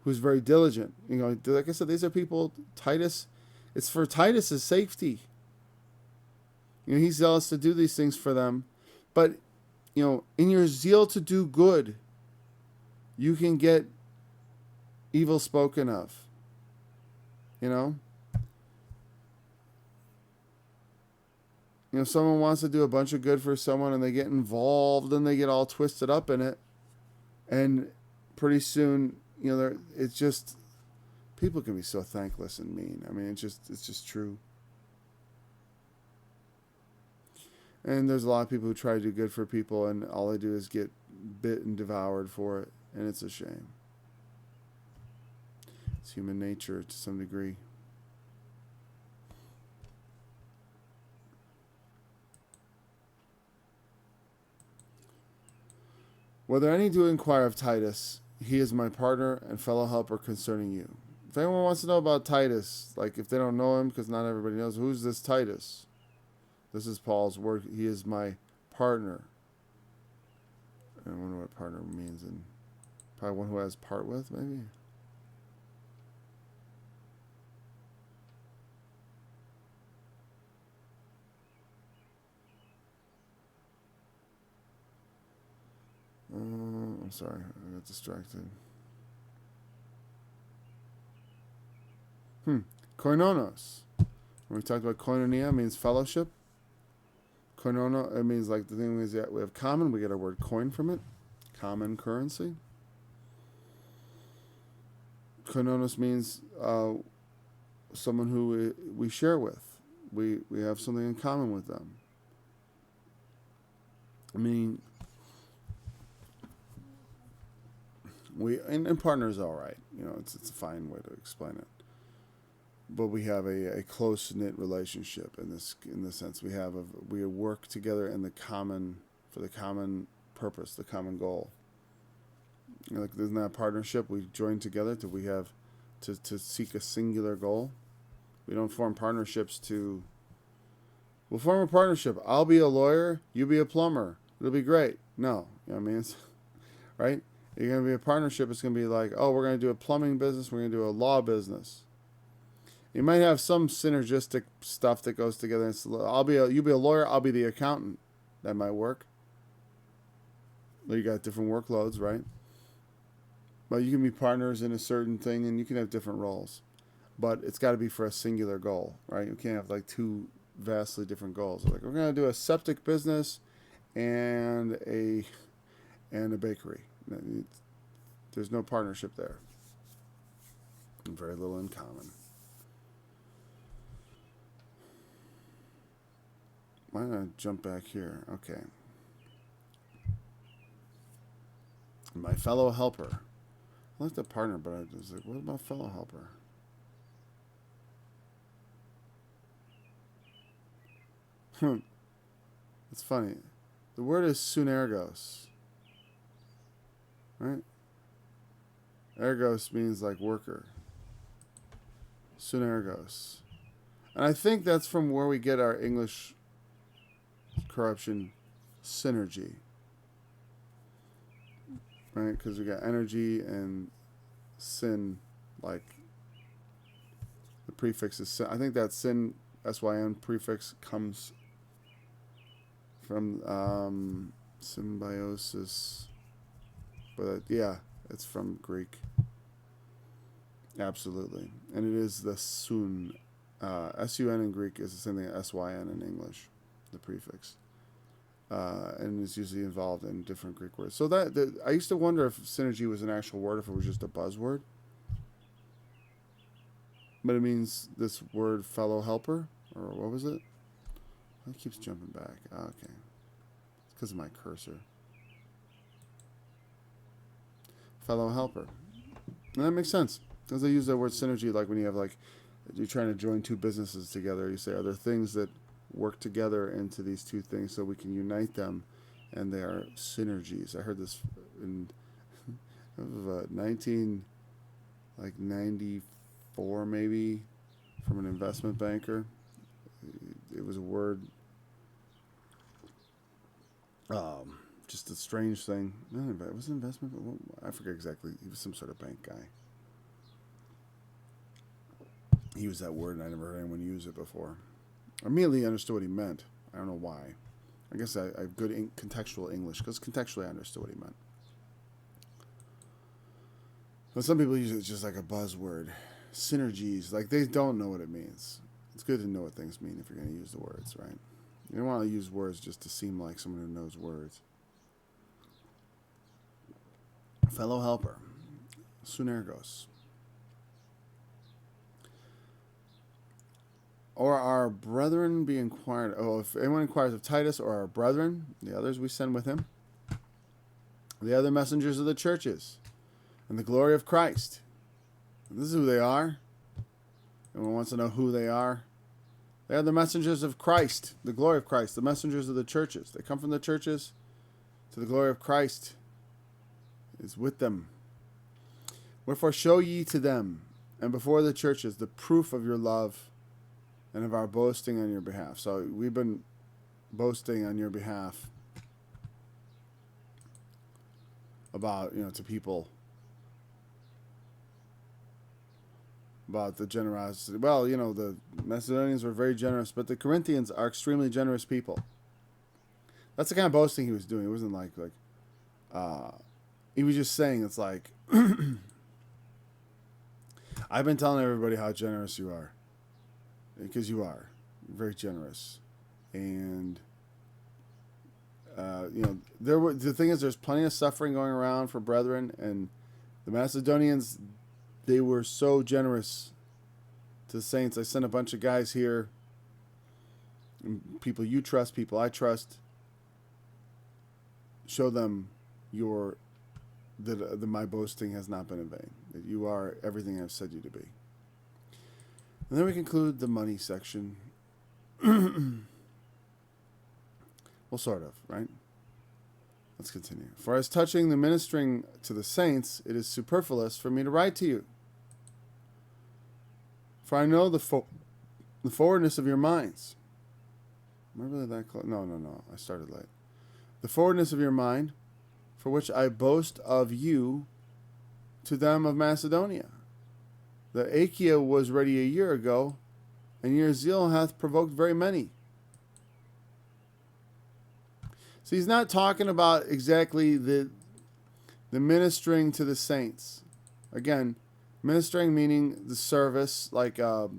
who's very diligent. Like I said, these are people. Titus, it's for Titus's safety. He's zealous to do these things for them, but in your zeal to do good, you can get evil spoken of. Someone wants to do a bunch of good for someone, and they get involved and they get all twisted up in it, and pretty soon, it's just, people can be so thankless and mean. It's just true. And there's a lot of people who try to do good for people, and all they do is get bit and devoured for it, and it's a shame. It's human nature to some degree. Whether any do inquire of Titus, he is my partner and fellow helper concerning you. If anyone wants to know about Titus, like if they don't know him, because not everybody knows, who's this Titus? This is Paul's work. He is my partner. I wonder what partner means, and probably one who has part with, maybe. I'm sorry, I got distracted. Koinonos. When we talked about koinonia, it means fellowship. Koinono, it means like the thing is that we have common. We get our word coin from it. Common currency. Koinonos means someone who we share with. We have something in common with them. I mean, and partner's all right. You know, it's a fine way to explain it. But we have a close knit relationship in this sense. We work together for the common purpose, the common goal. You know, like, isn't that a partnership? We join together to seek a singular goal. We don't form partnerships we'll form a partnership. I'll be a lawyer, you be a plumber. It'll be great. No, you know what I mean? Right? You're going to be a partnership. It's going to be like, oh, we're going to do a plumbing business. We're going to do a law business. You might have some synergistic stuff that goes together. You be a lawyer, I'll be the accountant. That might work. You got different workloads, right? But you can be partners in a certain thing, and you can have different roles. But it's got to be for a singular goal, right? You can't have like two vastly different goals. Like, we're going to do a septic business and a bakery. There's no partnership there. Very little in common. Why don't I jump back here? Okay. My fellow helper. I like the partner, but I was like, what about fellow helper? It's funny. The word is sunergos. Right? Ergos means like worker. Sunergos. And I think that's from where we get our English corruption, synergy. Right? Because we got energy and sin, like the prefix is sin. I think that sin, SYN prefix, comes from symbiosis. But yeah, it's from Greek. Absolutely. And it is the sun. SUN in Greek is the same thing as SYN in English, the prefix. And it's usually involved in different Greek words. So I used to wonder if synergy was an actual word, if it was just a buzzword. But it means this word fellow helper, or what was it? It keeps jumping back. Okay. It's because of my cursor. Fellow helper. And that makes sense. Because I use that word synergy like when you have you're trying to join two businesses together. You say, are there things that work together into these two things so we can unite them, and they are synergies. I heard this in 1994 maybe from an investment banker. It was a word, just a strange thing. It was an investment, I forget exactly. He was some sort of bank guy. He used that word and I never heard anyone use it before. I immediately understood what he meant. I don't know why. I guess I have good contextual English, because contextually I understood what he meant. But some people use it just like a buzzword. Synergies, like they don't know what it means. It's good to know what things mean if you're going to use the words, right? You don't want to use words just to seem like someone who knows words. Fellow helper. Sunergos. Or our brethren be inquired. Oh, if anyone inquires of Titus or our brethren, the others we send with him, the other messengers of the churches, and the glory of Christ. And this is who they are. Anyone wants to know who they are? They are the messengers of Christ, the glory of Christ, the messengers of the churches. They come from the churches to the glory of Christ is with them. Wherefore show ye to them and before the churches the proof of your love and of our boasting on your behalf. So we've been boasting on your behalf about, to people about the generosity. Well, the Macedonians were very generous, but the Corinthians are extremely generous people. That's the kind of boasting he was doing. It wasn't like he was just saying, it's like, I've been telling everybody how generous you are, because you are very generous. And the thing is, there's plenty of suffering going around for brethren, and the Macedonians, they were so generous to the saints. I sent a bunch of guys here, people you trust, people I trust. Show them that my boasting has not been in vain, that you are everything I've said you to be. And then we conclude the money section. Well, sort of, right? Let's continue. For as touching the ministering to the saints, it is superfluous for me to write to you. For I know the forwardness of your minds. Am I really that close? No. I started late. The forwardness of your mind, for which I boast of you to them of Macedonia. That Achaia was ready a year ago, and your zeal hath provoked very many. So he's not talking about exactly the ministering to the saints. Again, ministering meaning the service, like the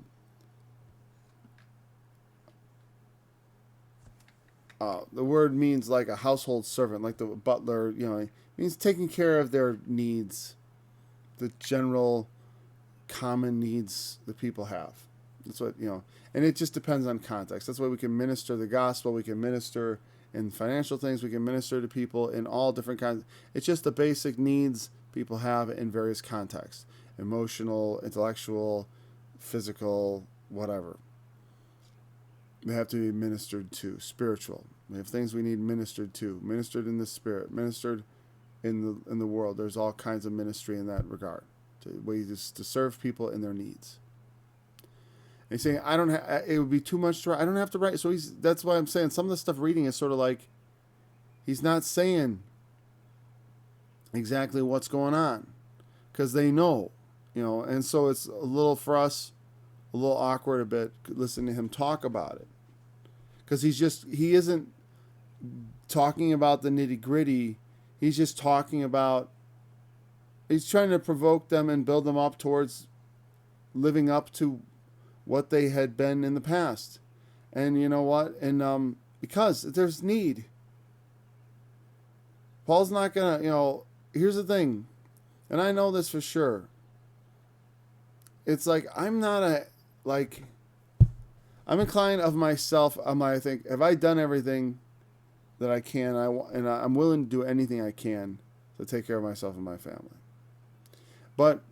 word means like a household servant, like the butler. It means taking care of their needs, the general common needs that people have. That's what and it just depends on context. That's why we can minister the gospel. We can minister in financial things. We can minister to people in all different kinds. It's just the basic needs people have in various contexts: emotional, intellectual, physical, whatever. They have to be ministered to. Spiritual. We have things we need ministered to. Ministered in the spirit. Ministered in the world. There's all kinds of ministry in that regard. Ways to serve people in their needs. And he's saying, it would be too much to write. I don't have to write. So that's why I'm saying some of the stuff reading is sort of like, he's not saying exactly what's going on, because they know, and so it's a little, for us, a little awkward a bit listening to him talk about it, because he isn't talking about the nitty gritty. He's just talking about, he's trying to provoke them and build them up towards living up to what they had been in the past. And you know what? And because there's need. Paul's not going to, here's the thing, and I know this for sure. It's like, I'm inclined of myself. I think, have I done everything that I can? I'm willing to do anything I can to take care of myself and my family. But,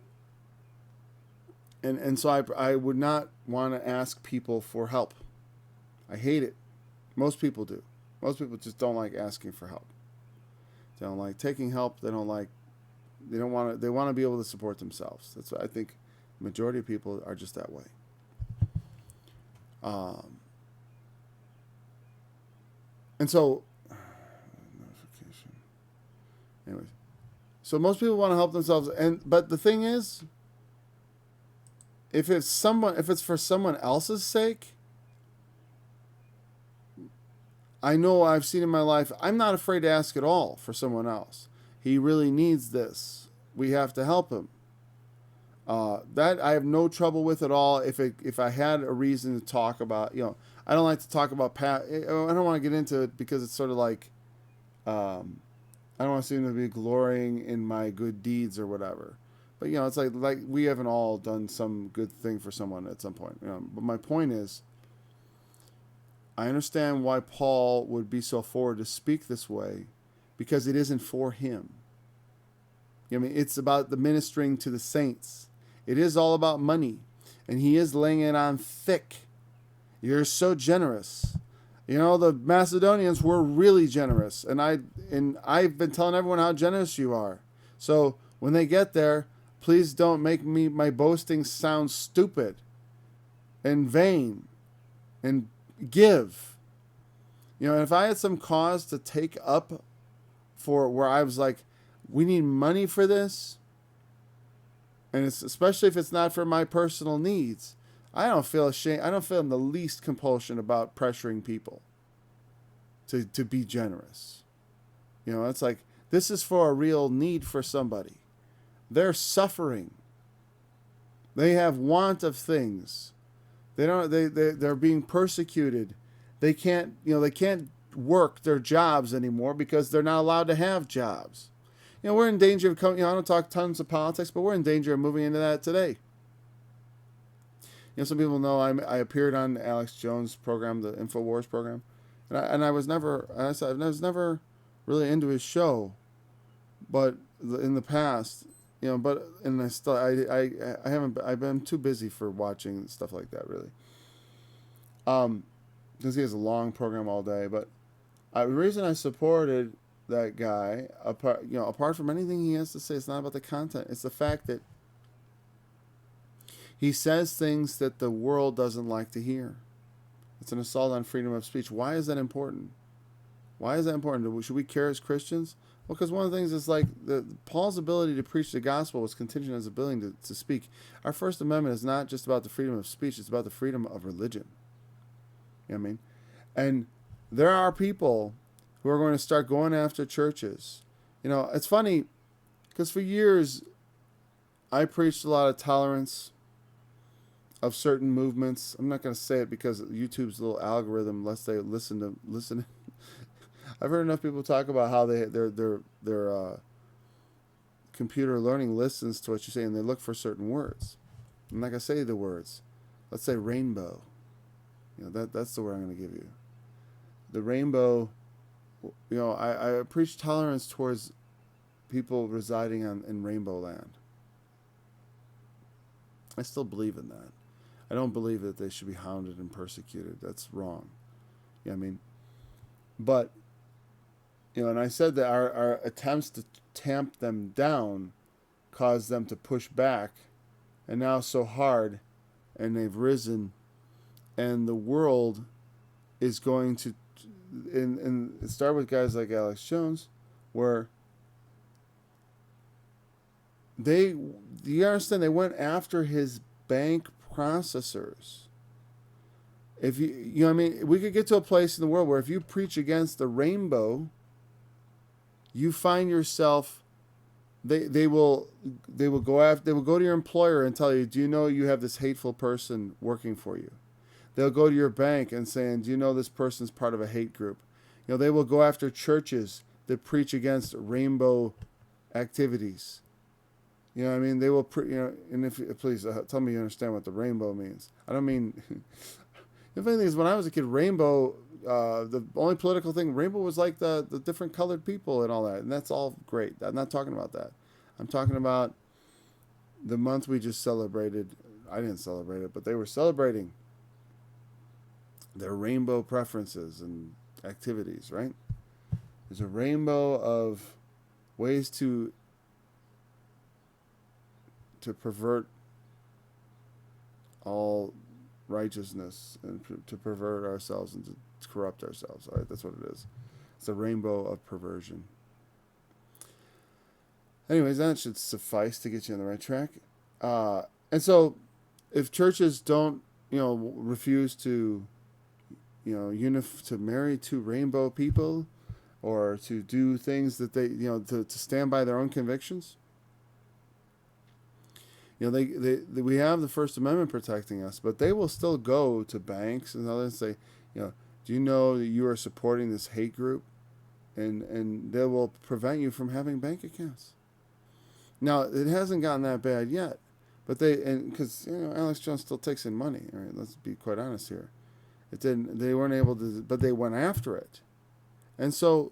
and so I would not want to ask people for help. I hate it. Most people do. Most people just don't like asking for help. They don't like taking help. They want to be able to support themselves. That's what I think. The majority of people are just that way. And so, notification. Anyways, so most people want to help themselves, but the thing is, if it's for someone else's sake, I know I've seen in my life, I'm not afraid to ask at all for someone else. He really needs this. We have to help him. That I have no trouble with at all. If I had a reason to talk about, I don't like to talk about I don't want to get into it because it's sort of like, I don't want to seem to be glorying in my good deeds or whatever. But it's like we haven't all done some good thing for someone at some point. But my point is, I understand why Paul would be so forward to speak this way, because it isn't for him. It's about the ministering to the saints. It is all about money, and he is laying it on thick. You're so generous. The Macedonians were really generous, and I've been telling everyone how generous you are. So when they get there, Please don't make my boasting sound stupid and vain and give. You know, if I had some cause to take up for where I was like, we need money for this, and it's especially if it's not for my personal needs, I don't feel ashamed. I don't feel in the least compulsion about pressuring people to be generous. You know, it's like, this is for a real need for somebody. They're suffering. They have want of things. They're being persecuted. They can't work their jobs anymore because they're not allowed to have jobs. You know, we're in danger of, I don't talk tons of politics, but we're in danger of moving into that today. You know, some people know I appeared on Alex Jones' program, the InfoWars program, and I was never really into his show, but in the past, you know, I've been too busy for watching stuff like that, really. Because he has a long program all day, but the reason I supported that guy, apart from anything he has to say, it's not about the content. It's the fact that he says things that the world doesn't like to hear. It's an assault on freedom of speech. Why is that important? Why is that important? Should we care as Christians? Well, because one of the things is like Paul's ability to preach the gospel was contingent on his ability to speak. Our First Amendment is not just about the freedom of speech. It's about the freedom of religion. You know what I mean? And there are people who are going to start going after churches. You know, it's funny because for years I preached a lot of tolerance of certain movements. I'm not going to say it because YouTube's little algorithm lets they listen. I've heard enough people talk about how their computer learning listens to what you say and they look for certain words. I'm not going to say the words. Let's say rainbow. You know, that's the word I'm going to give you. The rainbow, you know, I preach tolerance towards people residing in Rainbow Land. I still believe in that. I don't believe that they should be hounded and persecuted. That's wrong. You know what I mean? But, you know, and I said that our attempts to tamp them down caused them to push back, and now so hard, and they've risen, and the world is going to, and it started with guys like Alex Jones, where you understand, they went after his bank processors. If you know what I mean, we could get to a place in the world where if you preach against the rainbow, you find yourself, they will go to your employer and tell you, do you know you have this hateful person working for you? They'll go to your bank and saying, do you know this person's part of a hate group? You know, they will go after churches that preach against rainbow activities. You know what I mean? They will, and if please tell me you understand what the rainbow means. I don't mean, the funny thing is, when I was a kid, rainbow, the only political thing, rainbow was like the different colored people and all that. And that's all great. I'm not talking about that. I'm talking about the month we just celebrated. I didn't celebrate it, but they were celebrating their rainbow preferences and activities, right? There's a rainbow of ways to pervert all righteousness and to pervert ourselves and to corrupt ourselves. All right, that's what it is. It's a rainbow of perversion. Anyways, that should suffice to get you on the right track. And so, if churches don't, refuse to, to marry two rainbow people, or to do things that they, to stand by their own convictions. We have the First Amendment protecting us, but they will still go to banks and others and say, do you know that you are supporting this hate group? And they will prevent you from having bank accounts. Now, it hasn't gotten that bad yet, but because Alex Jones still takes in money. All right, let's be quite honest here. They weren't able to, but they went after it. And so,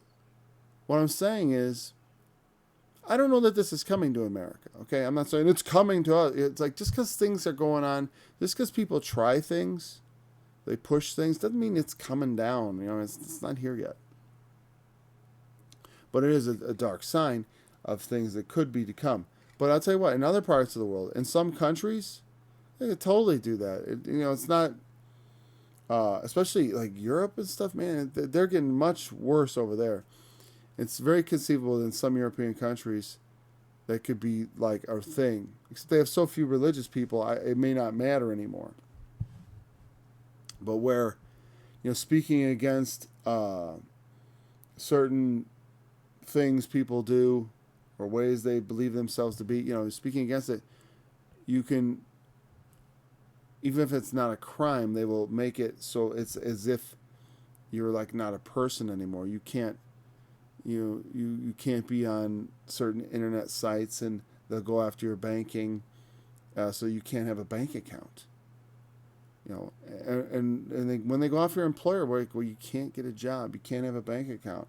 what I'm saying is, I don't know that this is coming to America, okay? I'm not saying it's coming to us. It's like, just because things are going on, just because people try things, they push things, doesn't mean it's coming down. It's not here yet. But it is a dark sign of things that could be to come. But I'll tell you what, in other parts of the world, in some countries, they could totally do that. It's not, especially like Europe and stuff, man, they're getting much worse over there. It's very conceivable in some European countries that could be like our thing. Except they have so few religious people, it may not matter anymore. But where, speaking against certain things people do or ways they believe themselves to be, speaking against it, you can, even if it's not a crime, they will make it so it's as if you're like not a person anymore. You can't, you can't be on certain internet sites, and they'll go after your banking, so you can't have a bank account. And when they go after your employer, well, you can't get a job, you can't have a bank account.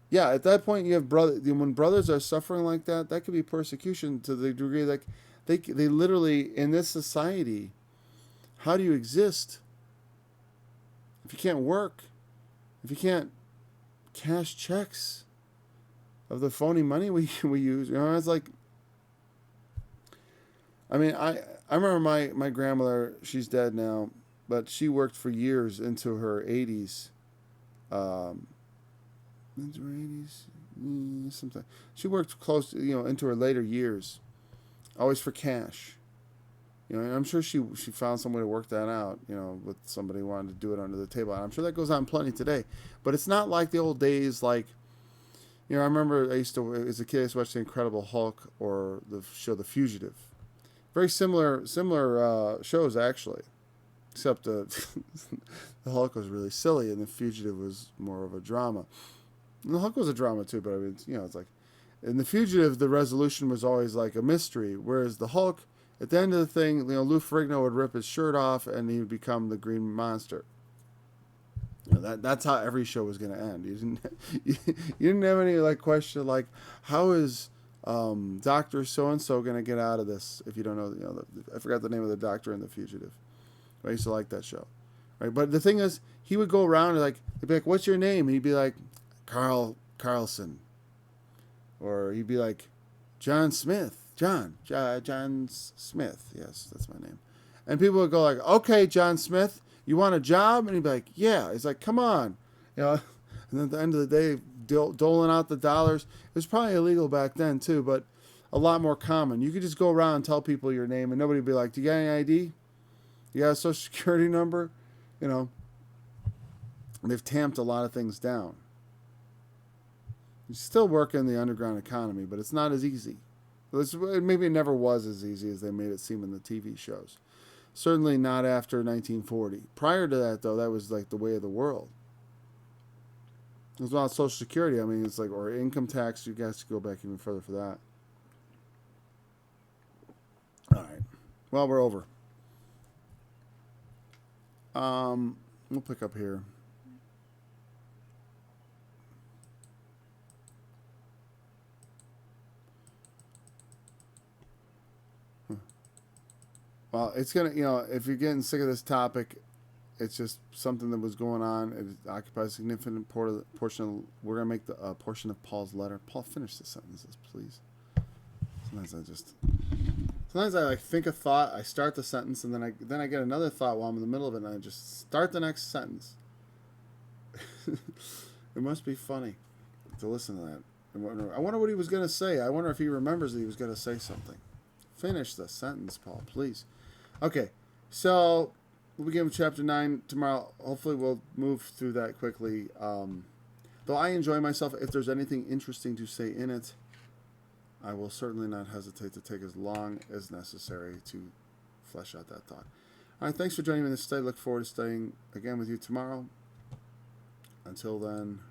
Yeah, at that point you have when brothers are suffering like that, that could be persecution to the degree like they literally, in this society, how do you exist if you can't work, if you can't cash checks of the phony money we use? It's like, I mean, I remember my grandmother, she's dead now, but she worked for years into her 80s. Into her 80s? Sometime. She worked close, into her later years, always for cash. And I'm sure she found some way to work that out, with somebody who wanted to do it under the table. And I'm sure that goes on plenty today. But it's not like the old days, like, I remember as a kid, I used to watch The Incredible Hulk or the show The Fugitive. Very similar shows, actually. Except the Hulk was really silly and The Fugitive was more of a drama. And the Hulk was a drama too, but I mean, it's like, in The Fugitive, the resolution was always like a mystery, whereas the Hulk, at the end of the thing, Lou Ferrigno would rip his shirt off and he would become the Green Monster. That's how every show was going to end. You didn't have any like question like, how is Dr. So-and-so going to get out of this? If you don't know, I forgot the name of the doctor in The Fugitive. I used to like that show. Right? But the thing is, he would go around and they'd be like, what's your name? And he'd be like, Carlson. Or he'd be like, John Smith. John Smith. Yes, that's my name. And people would go like, okay, John Smith, you want a job? And he'd be like, yeah. He's like, come on. And then at the end of the day, doling out the dollars. It was probably illegal back then too, but a lot more common. You could just go around and tell people your name and nobody would be like, do you got any ID? You got a social security number? They've tamped a lot of things down. You still work in the underground economy, but it's not as easy. Maybe it never was as easy as they made it seem in the TV shows. Certainly not after 1940. Prior to that, though, that was like the way of the world. As well as Social Security, I mean, it's like, or income tax, you guys could go back even further for that. All right. Well, we're over. We'll pick up here. Well, it's going to, if you're getting sick of this topic, it's just something that was going on. It occupies a significant portion of, we're going to make the portion of Paul's letter. Paul, finish the sentences, please. Sometimes I like think a thought, I start the sentence, and then I get another thought while I'm in the middle of it, and I just start the next sentence. It must be funny to listen to that. I wonder what he was going to say. I wonder if he remembers that he was going to say something. Finish the sentence, Paul, please. Okay, so we'll begin with chapter 9 tomorrow. Hopefully we'll move through that quickly. Though I enjoy myself, if there's anything interesting to say in it, I will certainly not hesitate to take as long as necessary to flesh out that thought. All right, thanks for joining me in this study. Look forward to studying again with you tomorrow. Until then,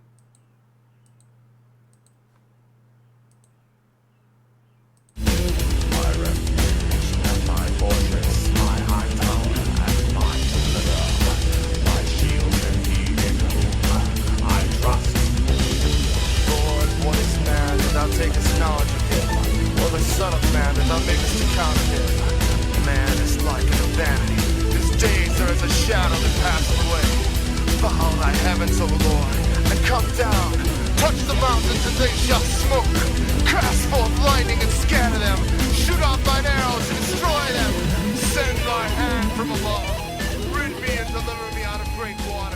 My refuge and my fortress, my high tower and my deliverer, my shield and he in whom I trust. Lord, what is man that thou takest knowledge of him, or the Son of Man that thou makest to count him? Man is like unto vanity, his days are as a shadow that passeth away. Bow thy heavens, O Lord, and come down. Touch the mountains and they shall smoke. Cast forth lightning and scatter them. from above. Rid me and deliver me out of great water.